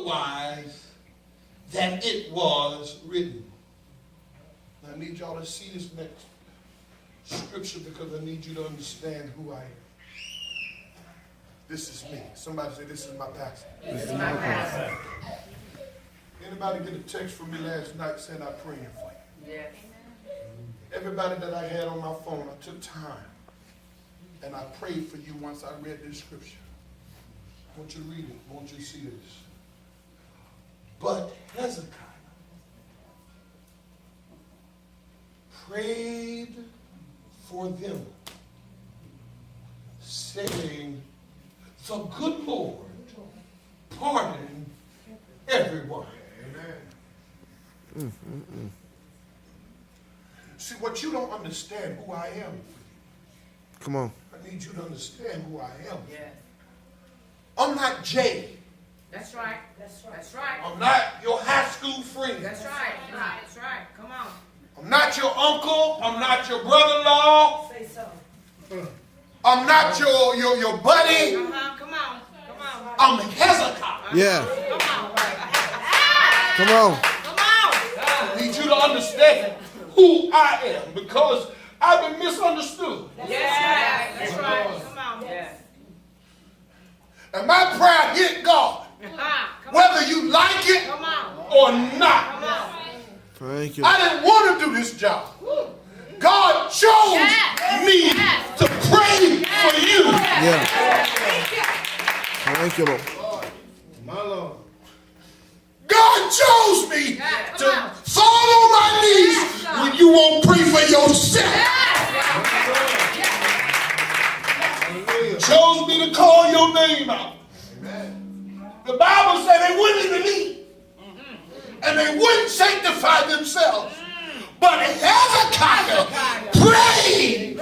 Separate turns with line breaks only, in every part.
otherwise than it was written. I need y'all to see this next scripture because I need you to understand who I am. This is me. Somebody say, this is my pastor.
This is my pastor.
Anybody get a text from me last night saying I'm praying for you?
Yes.
Everybody that I had on my phone, I took time and I prayed for you once I read this scripture. I want you to read it. I want you to see this. But Hezekiah prayed for them, saying, the good Lord pardon everyone. Amen. See, what you don't understand who I am.
Come on.
I need you to understand who I am.
Yes.
I'm not Jay.
That's right. That's right. That's right.
I'm not your high school friend.
That's right. That's right. Come on.
I'm not your uncle. I'm not your brother-in-law.
Say so.
I'm not your buddy.
Come on. Come on. Come on.
I'm Hezekiah.
Yeah.
Come on.
Come on.
Come on.
I need you to understand who I am because I've been misunderstood.
Yeah. That's right. Come on. Yes.
And my prayer hit God, whether you like it or not.
Come on.
Thank you.
I didn't want to do this job. God chose me to pray for you.
Yeah. Thank you, Lord.
My Lord. God chose me to fall on my knees when you won't pray for yourself. Chose me to call your name out. The Bible said they wouldn't believe and they wouldn't sanctify themselves. But Hezekiah prayed.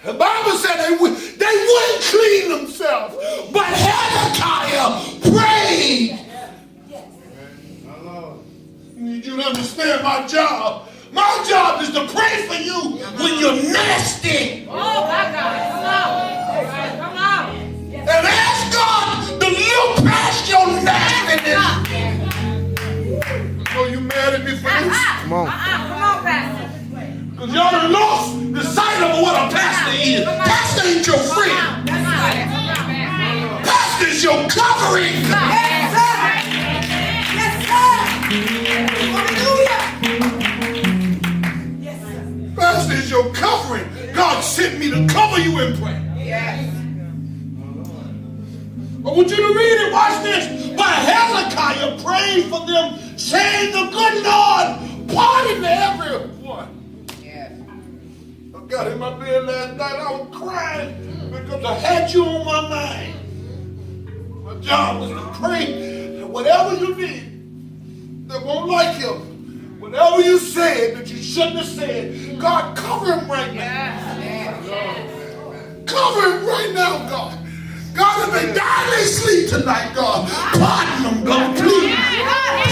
The Bible said they wouldn't clean themselves. But Hezekiah prayed. I need you to understand my job. My job is to pray for you when you're nasty.
Oh, my God. Come on. Come on.
And ask God to look past your nastiness. Oh, you mad at me for this?
Come on.
Come on, Pastor.
Because y'all have lost the sight of what a pastor is. Pastor ain't your friend.
That's right.
Pastor is your covering.
Yes, sir. Yes, sir. Hallelujah. Yes, sir.
Pastor is your covering. God sent me to cover you in prayer.
Yes.
I want you to read it. Watch this. But Hezekiah prayed for them, saying, the good Lord pardon everyone.
Yes.
I got in my bed last night. I was crying because I had you on my mind. My job was to pray that whatever you did that won't like him, whatever you said that you shouldn't have said, God, cover him right now. Cover him right now, God. God, if they die in their sleep tonight, God, pardon them, God, please.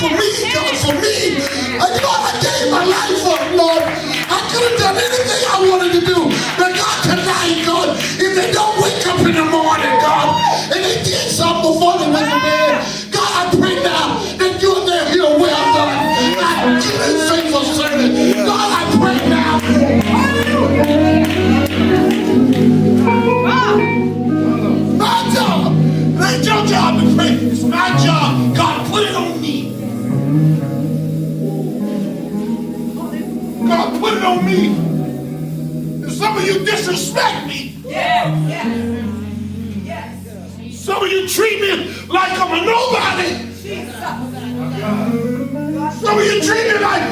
For me, God, for me. God, I gave my life up, Lord. I could have done anything I wanted to do. But God, tonight, God, if they don't wake up in the morning, God, and they did something before they went to bed, God, I pray now that you're there here, well done. God, give me faithful servant. God, I pray now. My job. It ain't your job to pray. It's my job. God, put it on me. God, put it on me. And some of you disrespect me.
Yes.
Some of you treat me like I'm a nobody. Some of you treat me like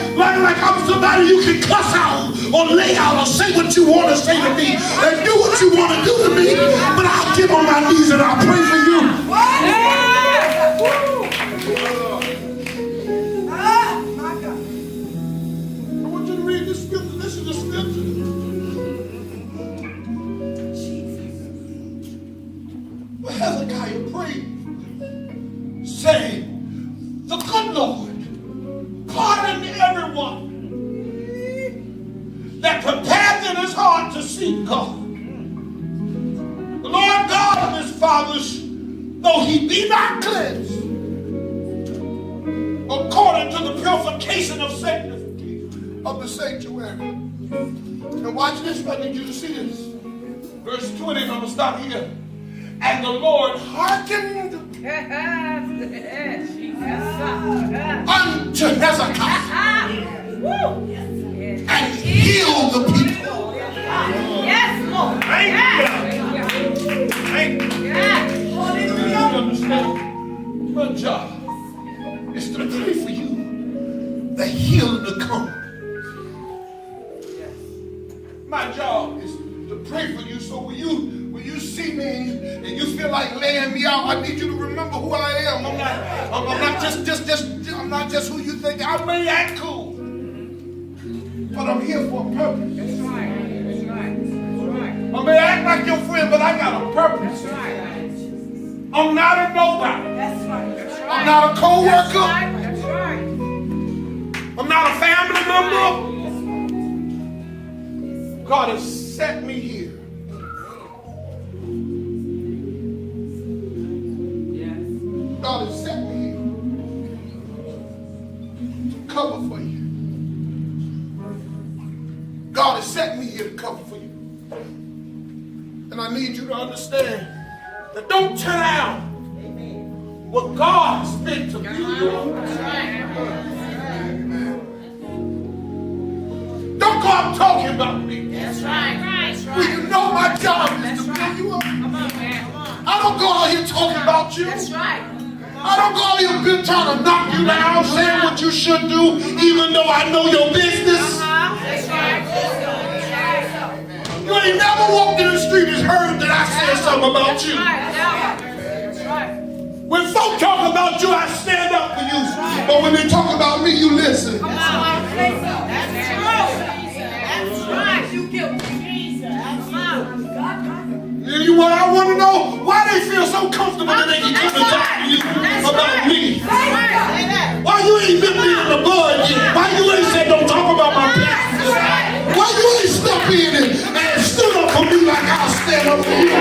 I'm somebody you can cuss out or lay out or say what you want to say to me and do what you want to do to me. But I'll get on my knees and I'll pray for you. I want you to read this scripture. Listen to the scripture. But Hezekiah prayed, saying, the good Lord pardon everyone that prepared in his heart to seek God. The Lord God of his father though he be not cleansed, according to the purification of sanctification of the sanctuary. And watch this, I need you to see this. Verse 20, I'm going to stop here. And the Lord hearkened unto Hezekiah and healed the people.
Yes, Lord.
Thank you. Thank you. You understand? My job is to pray for you, the healing to come. My job is to pray for you, so when you see me and you feel like laying me out, I need you to remember who I am. I'm not just who you think. I may act cool, but I'm here for a purpose.
That's right. That's right. That's right.
I may act like your friend, but I got a purpose.
That's right.
I'm not a nobody.
That's right. That's right.
I'm not a co-worker.
That's right.
I'm not a family member. God has set me here. God has set me here to cover for you. God has set me here to cover for you. And I need you to understand that don't turn down what God has meant to you. Don't go out talking about me.
That's right. That's right.
Well, you know my job is to build you up.
Come on, man. Come on.
I don't go out here talking about you.
That's right.
I don't go out here trying to knock you down, saying what you should do, even though I know your business.
That's right.
You ain't never walked in the street and heard that I said something about you.
That's right.
When folk talk about you, I stand up for you. But when they talk about me, you listen.
That's true. That's right. You guilty.
What I want to know, why they feel so comfortable that they can come and talk to you about me. Why you ain't been me in the bud yet? Why you ain't said don't talk about my past? Why you ain't stepped in and stood up for me like I'll stand up for you?